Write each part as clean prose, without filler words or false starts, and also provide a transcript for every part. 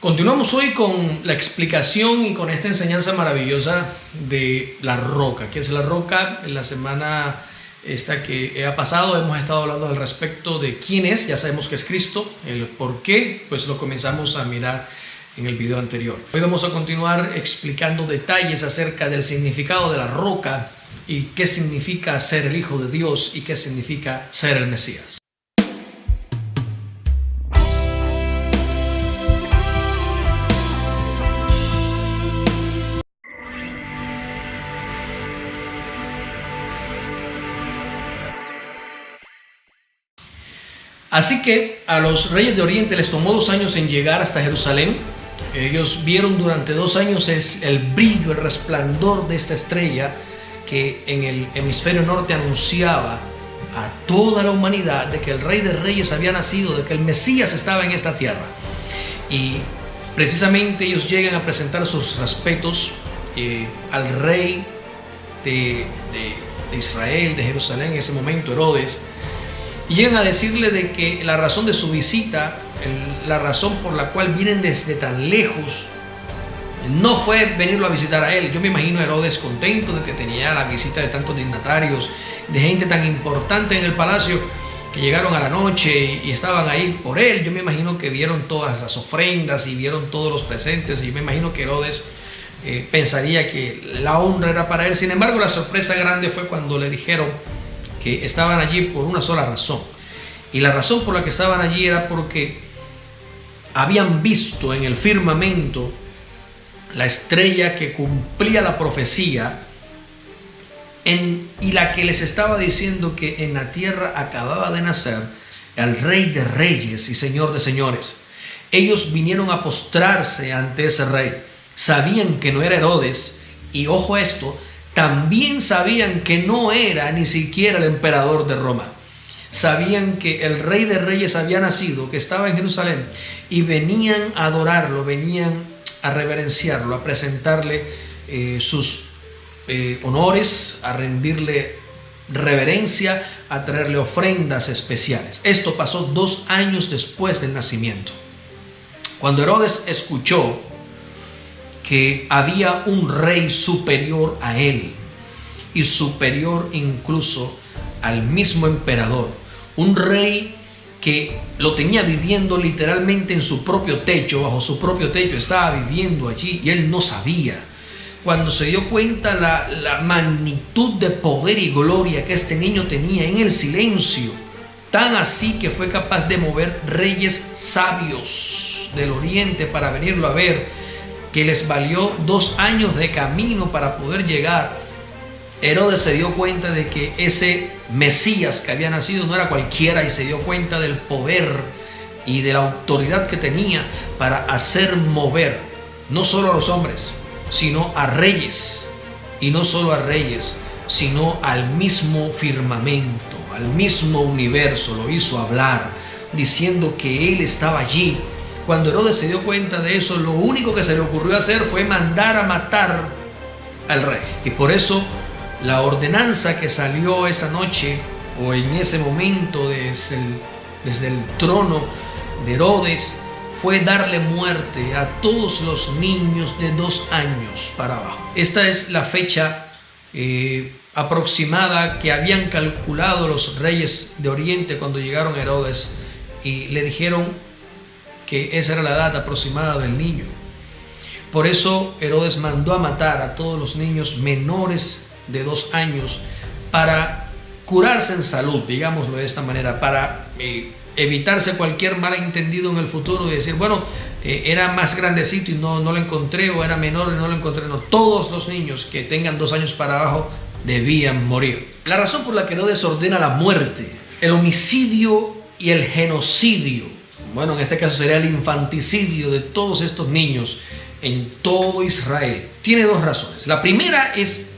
Continuamos hoy con la explicación y con esta enseñanza maravillosa de la roca. ¿Qué es la roca? En la semana esta que ha pasado hemos estado hablando al respecto de quién es. Ya sabemos que es Cristo. El por qué, pues lo comenzamos a mirar en el video anterior. Hoy vamos a continuar explicando detalles acerca del significado de la roca y qué significa ser el Hijo de Dios y qué significa ser el Mesías. Así que a los reyes de Oriente les tomó 2 años en llegar hasta Jerusalén. Ellos vieron durante 2 años el brillo, el resplandor de esta estrella que en el hemisferio norte anunciaba a toda la humanidad de que el Rey de Reyes había nacido, de que el Mesías estaba en esta tierra. Y precisamente ellos llegan a presentar sus respetos al rey de Israel, de Jerusalén en ese momento, Herodes. Y llegan a decirle de que la razón de su visita, la razón por la cual vienen desde tan lejos, no fue venirlo a visitar a él. Yo me imagino a Herodes contento de que tenía la visita de tantos dignatarios, de gente tan importante en el palacio, que llegaron a la noche y estaban ahí por él. Yo me imagino que vieron todas las ofrendas y vieron todos los presentes, y yo me imagino que Herodes pensaría que la honra era para él. Sin embargo, la sorpresa grande fue cuando le dijeron que estaban allí por una sola razón. Y la razón por la que estaban allí era porque habían visto en el firmamento la estrella que cumplía la profecía y la que les estaba diciendo que en la tierra acababa de nacer el Rey de Reyes y Señor de Señores. Ellos vinieron a postrarse ante ese rey. Sabían que no era Herodes, y ojo a esto, también sabían que no era ni siquiera el emperador de Roma. Sabían que el Rey de Reyes había nacido, que estaba en Jerusalén, y venían a adorarlo, venían a reverenciarlo, a presentarle sus honores, a rendirle reverencia, a traerle ofrendas especiales. Esto pasó 2 años después del nacimiento. Cuando Herodes escuchó que había un rey superior a él y superior incluso al mismo emperador, un rey que lo tenía viviendo literalmente en su propio techo, bajo su propio techo, estaba viviendo allí y él no sabía. Cuando se dio cuenta la magnitud de poder y gloria que este niño tenía en el silencio, tan así que fue capaz de mover reyes sabios del oriente para venirlo a ver, que les valió 2 años de camino para poder llegar. Herodes se dio cuenta de que ese Mesías que había nacido no era cualquiera, y se dio cuenta del poder y de la autoridad que tenía para hacer mover no solo a los hombres, sino a reyes, y no solo a reyes, sino al mismo firmamento, al mismo universo. Lo hizo hablar diciendo que él estaba allí. Cuando Herodes se dio cuenta de eso, lo único que se le ocurrió hacer fue mandar a matar al rey. Y por eso la ordenanza que salió esa noche, o en ese momento desde el trono de Herodes, fue darle muerte a todos los niños de 2 años para abajo. Esta es la fecha aproximada que habían calculado los reyes de Oriente cuando llegaron a Herodes y le dijeron que esa era la edad aproximada del niño. Por eso Herodes mandó a matar a todos los niños menores de 2 años para curarse en salud, digámoslo de esta manera, para evitarse cualquier malentendido en el futuro y decir, bueno, era más grandecito y no lo encontré, o era menor y no lo encontré. No, todos los niños que tengan 2 años para abajo debían morir. La razón por la que Herodes ordena la muerte, el homicidio y el genocidio, bueno, en este caso sería el infanticidio de todos estos niños en todo Israel, tiene 2 razones. La primera es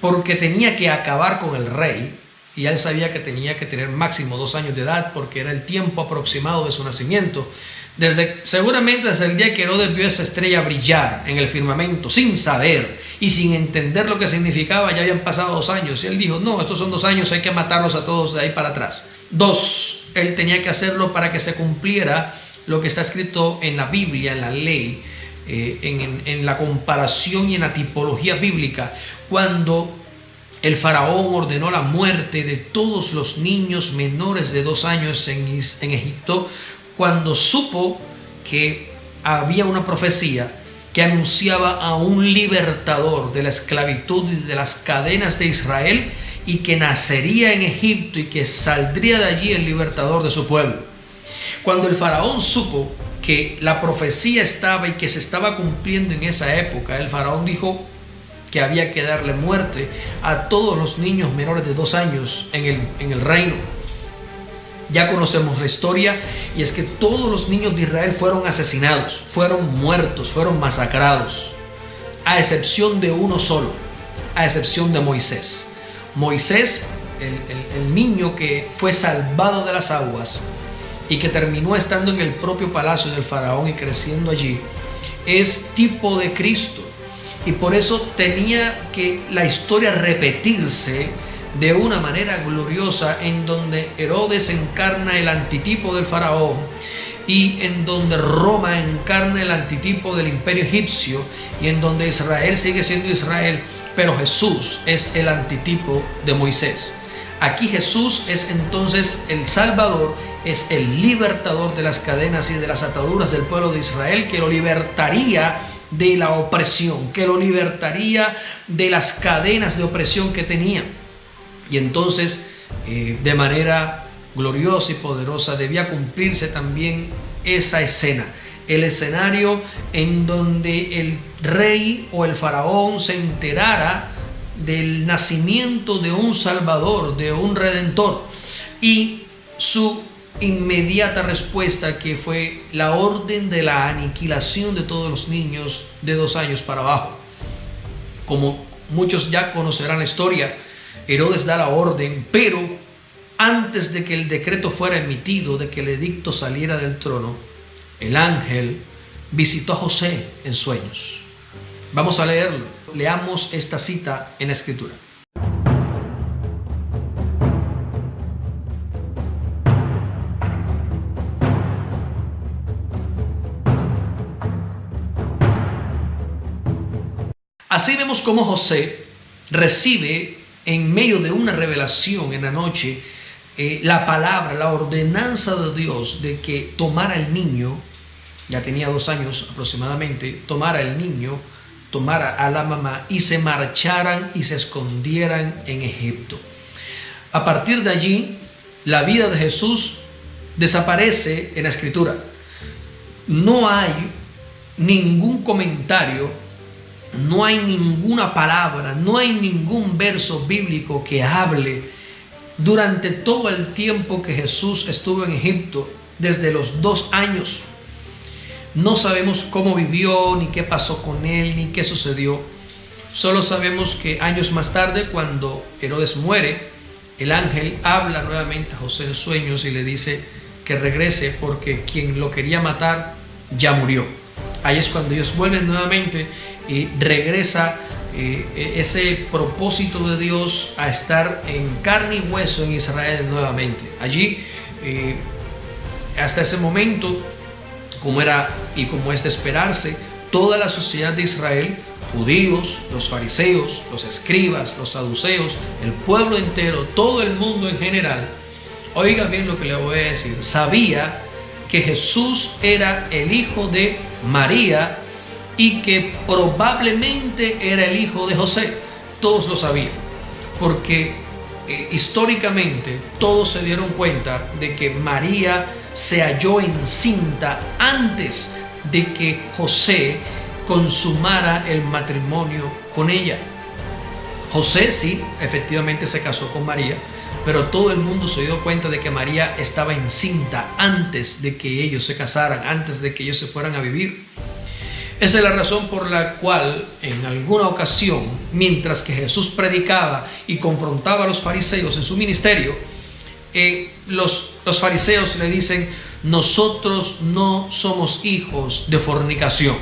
porque tenía que acabar con el rey, y él sabía que tenía que tener máximo 2 años de edad porque era el tiempo aproximado de su nacimiento. Seguramente desde el día que Herodes vio esa estrella brillar en el firmamento, sin saber y sin entender lo que significaba, ya habían pasado 2 años. Y él dijo, no, estos son 2 años, hay que matarlos a todos de ahí para atrás. 2, él tenía que hacerlo para que se cumpliera lo que está escrito en la Biblia, en la ley, en la comparación y en la tipología bíblica, cuando el faraón ordenó la muerte de todos los niños menores de 2 años en Egipto, cuando supo que había una profecía que anunciaba a un libertador de la esclavitud y de las cadenas de Israel, y que nacería en Egipto y que saldría de allí el libertador de su pueblo. Cuando el faraón supo que la profecía estaba y que se estaba cumpliendo en esa época, el faraón dijo que había que darle muerte a todos los niños menores de 2 años en el reino. Ya conocemos la historia, y es que todos los niños de Israel fueron asesinados, fueron muertos, fueron masacrados, a excepción de uno solo, a excepción de Moisés. Moisés, el niño que fue salvado de las aguas y que terminó estando en el propio palacio del faraón y creciendo allí, es tipo de Cristo, y por eso tenía que la historia repetirse de una manera gloriosa, en donde Herodes encarna el antitipo del faraón y en donde Roma encarna el antitipo del imperio egipcio, y en donde Israel sigue siendo Israel, pero Jesús es el antitipo de Moisés. Aquí Jesús es entonces el Salvador, es el libertador de las cadenas y de las ataduras del pueblo de Israel, que lo libertaría de la opresión, que lo libertaría de las cadenas de opresión que tenía. Y entonces, de manera gloriosa y poderosa, debía cumplirse también esa escena, el escenario en donde el rey o el faraón se enterara del nacimiento de un Salvador, de un Redentor, y su inmediata respuesta, que fue la orden de la aniquilación de todos los niños de 2 años para abajo. Como muchos ya conocerán la historia, Herodes da la orden, pero antes de que el decreto fuera emitido, de que el edicto saliera del trono, el ángel visitó a José en sueños. Vamos a leerlo. Leamos esta cita en la Escritura. Así vemos cómo José recibe en medio de una revelación en la noche la palabra, la ordenanza de Dios de que tomara el niño, ya tenía 2 años aproximadamente, tomara el niño, tomara a la mamá y se marcharan y se escondieran en Egipto. A partir de allí, la vida de Jesús desaparece en la Escritura. No hay ningún comentario, no hay ninguna palabra, no hay ningún verso bíblico que hable durante todo el tiempo que Jesús estuvo en Egipto, desde los 2 años. No sabemos cómo vivió, ni qué pasó con él, ni qué sucedió. Solo sabemos que años más tarde, cuando Herodes muere, el ángel habla nuevamente a José en sueños y le dice que regrese, porque quien lo quería matar ya murió. Ahí es cuando ellos vuelven nuevamente y regresa ese propósito de Dios a estar en carne y hueso en Israel nuevamente. Allí, hasta ese momento, como era y como es de esperarse, toda la sociedad de Israel, judíos, los fariseos, los escribas, los saduceos, el pueblo entero, todo el mundo en general, oiga bien lo que le voy a decir, sabía que Jesús era el hijo de María y que probablemente era el hijo de José. Todos lo sabían, porque históricamente todos se dieron cuenta de que María se halló encinta antes de que José consumara el matrimonio con ella. José sí, efectivamente se casó con María, pero todo el mundo se dio cuenta de que María estaba encinta antes de que ellos se casaran, antes de que ellos se fueran a vivir. Esa es la razón por la cual en alguna ocasión, mientras que Jesús predicaba y confrontaba a los fariseos en su ministerio, los fariseos le dicen: nosotros no somos hijos de fornicación.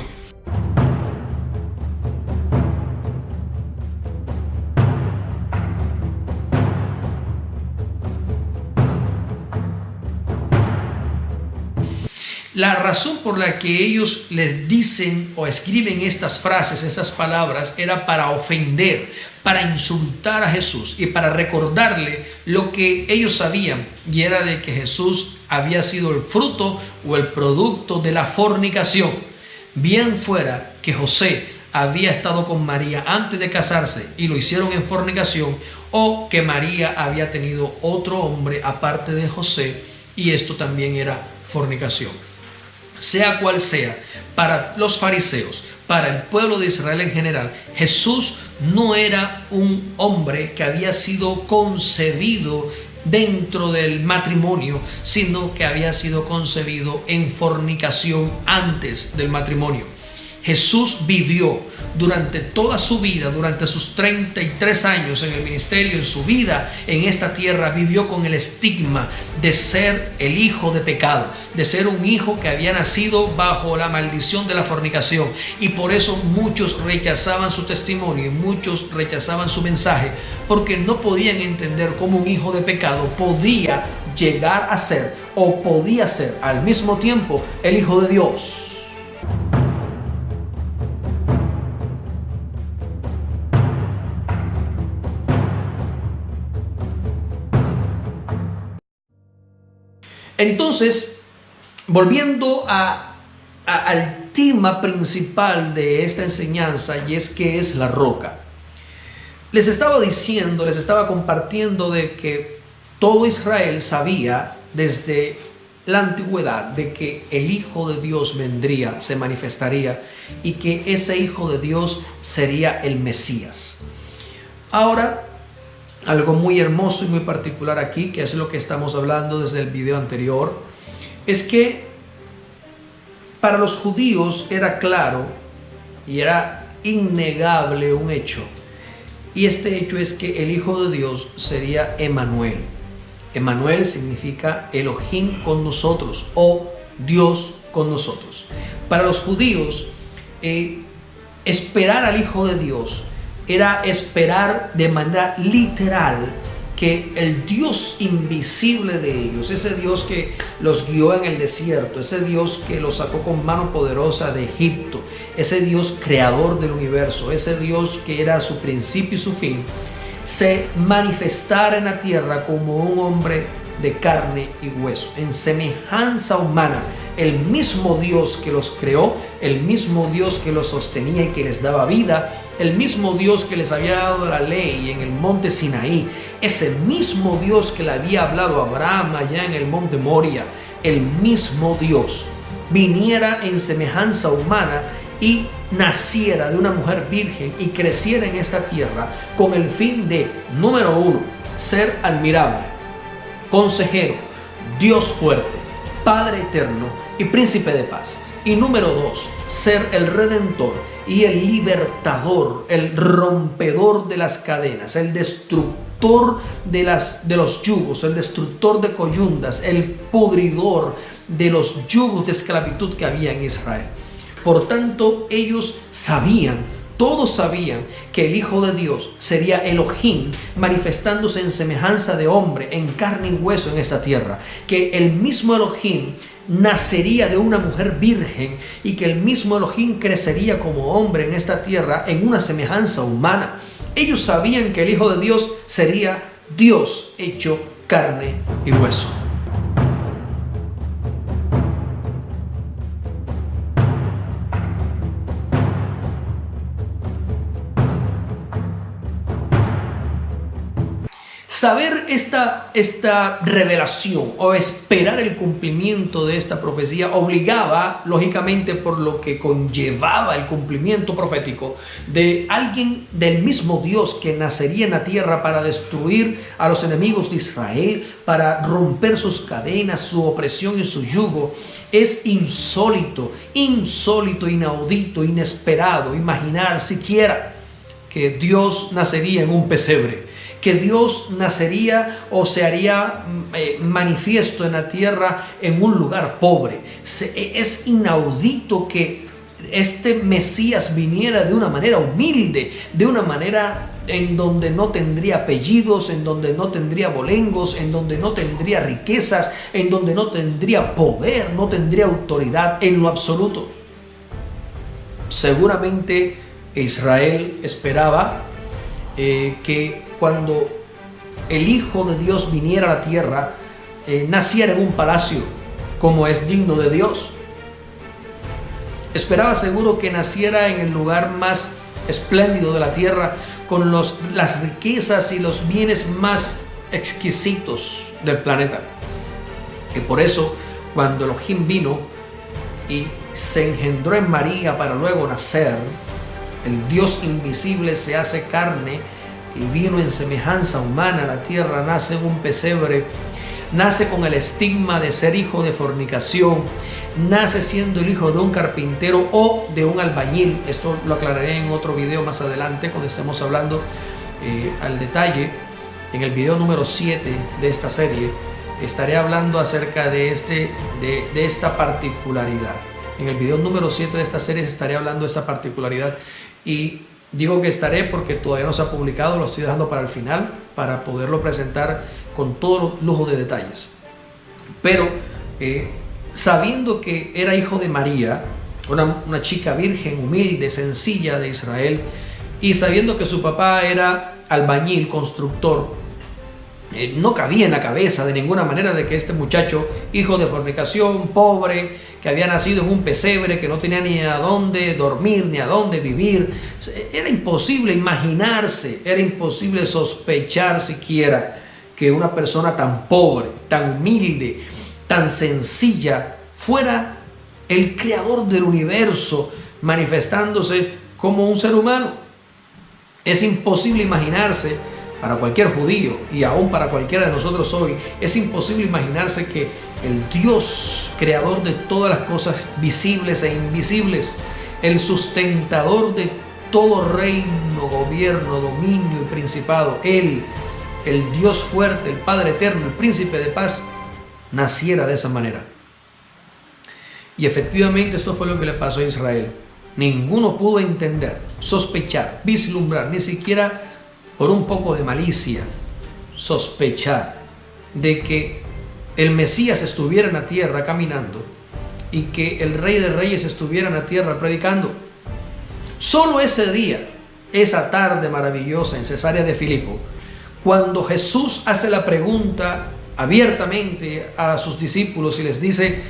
La razón por la que ellos les dicen o escriben estas frases, estas palabras, era para ofender, para insultar a Jesús y para recordarle lo que ellos sabían, y era de que Jesús había sido el fruto o el producto de la fornicación. Bien fuera que José había estado con María antes de casarse y lo hicieron en fornicación, o que María había tenido otro hombre aparte de José y esto también era fornicación. Sea cual sea, para los fariseos, para el pueblo de Israel en general, Jesús no era un hombre que había sido concebido dentro del matrimonio, sino que había sido concebido en fornicación antes del matrimonio. Jesús vivió durante toda su vida, durante sus 33 años en el ministerio, en su vida en esta tierra, vivió con el estigma de ser el hijo de pecado, de ser un hijo que había nacido bajo la maldición de la fornicación, y por eso muchos rechazaban su testimonio y muchos rechazaban su mensaje, porque no podían entender cómo un hijo de pecado podía llegar a ser o podía ser al mismo tiempo el hijo de Dios. Entonces, volviendo al tema principal de esta enseñanza, y es que es la roca. Les estaba diciendo, les estaba compartiendo de que todo Israel sabía desde la antigüedad de que el Hijo de Dios vendría, se manifestaría, y que ese Hijo de Dios sería el Mesías. Ahora, algo muy hermoso y muy particular aquí, que es lo que estamos hablando desde el video anterior, es que para los judíos era claro y era innegable un hecho. Y este hecho es que el Hijo de Dios sería Emmanuel. Emmanuel significa Elohim con nosotros o Dios con nosotros. Para los judíos, esperar al Hijo de Dios era esperar de manera literal que el Dios invisible de ellos, ese Dios que los guió en el desierto, ese Dios que los sacó con mano poderosa de Egipto, ese Dios creador del universo, ese Dios que era su principio y su fin, se manifestara en la tierra como un hombre de carne y hueso, en semejanza humana. El mismo Dios que los creó, el mismo Dios que los sostenía y que les daba vida, el mismo Dios que les había dado la ley en el monte Sinaí, ese mismo Dios que le había hablado a Abraham allá en el monte Moria, el mismo Dios viniera en semejanza humana y naciera de una mujer virgen y creciera en esta tierra con el fin de, número uno, ser admirable, consejero, Dios fuerte, Padre eterno y príncipe de paz. Y número dos, ser el redentor y el libertador, el rompedor de las cadenas, el destructor de los yugos, el destructor de coyundas, el pudridor de los yugos de esclavitud que había en Israel. Por tanto, ellos sabían, todos sabían que el Hijo de Dios sería Elohim manifestándose en semejanza de hombre, en carne y hueso en esta tierra, que el mismo Elohim nacería de una mujer virgen y que el mismo Elohim crecería como hombre en esta tierra en una semejanza humana. Ellos sabían que el Hijo de Dios sería Dios hecho carne y hueso. Saber esta revelación o esperar el cumplimiento de esta profecía obligaba, lógicamente, por lo que conllevaba el cumplimiento profético de alguien del mismo Dios que nacería en la tierra para destruir a los enemigos de Israel, para romper sus cadenas, su opresión y su yugo. Es insólito, inaudito, inesperado imaginar siquiera que Dios nacería en un pesebre, que Dios nacería o se haría manifiesto en la tierra en un lugar pobre. Es inaudito que este Mesías viniera de una manera humilde, de una manera en donde no tendría apellidos, en donde no tendría bolengos, en donde no tendría riquezas, en donde no tendría poder, no tendría autoridad en lo absoluto. Seguramente Israel esperaba que cuando el Hijo de Dios viniera a la tierra, naciera en un palacio, como es digno de Dios. Esperaba seguro que naciera en el lugar más espléndido de la tierra, con las riquezas y los bienes más exquisitos del planeta. Y por eso, cuando Elohim vino y se engendró en María para luego nacer, el Dios invisible se hace carne y vino en semejanza humana a la tierra, nace en un pesebre, nace con el estigma de ser hijo de fornicación, nace siendo el hijo de un carpintero o de un albañil. Esto lo aclararé en otro video más adelante cuando estemos hablando al detalle. En el video número 7 de esta serie estaré hablando acerca de esta particularidad. En el video número 7 de esta serie estaré hablando de esta particularidad, y digo que estaré porque todavía no se ha publicado, lo estoy dejando para el final para poderlo presentar con todo lujo de detalles. Pero sabiendo que era hijo de María, una chica virgen, humilde, sencilla de Israel, y sabiendo que su papá era albañil, constructor, no cabía en la cabeza de ninguna manera de que este muchacho, hijo de fornicación, pobre, que había nacido en un pesebre, que no tenía ni a dónde dormir, ni a dónde vivir, era imposible imaginarse, era imposible sospechar siquiera que una persona tan pobre, tan humilde, tan sencilla, fuera el creador del universo manifestándose como un ser humano. Es imposible imaginarse para cualquier judío, y aún para cualquiera de nosotros hoy, es imposible imaginarse que el Dios creador de todas las cosas visibles e invisibles, el sustentador de todo reino, gobierno, dominio y principado, Él, el Dios fuerte, el Padre eterno, el príncipe de paz, naciera de esa manera. Y efectivamente esto fue lo que le pasó a Israel. Ninguno pudo entender, sospechar, vislumbrar, ni siquiera por un poco de malicia, sospechar de que el Mesías estuviera en la tierra caminando y que el Rey de Reyes estuviera en la tierra predicando. Solo ese día, esa tarde maravillosa en Cesarea de Filipo, cuando Jesús hace la pregunta abiertamente a sus discípulos y les dice: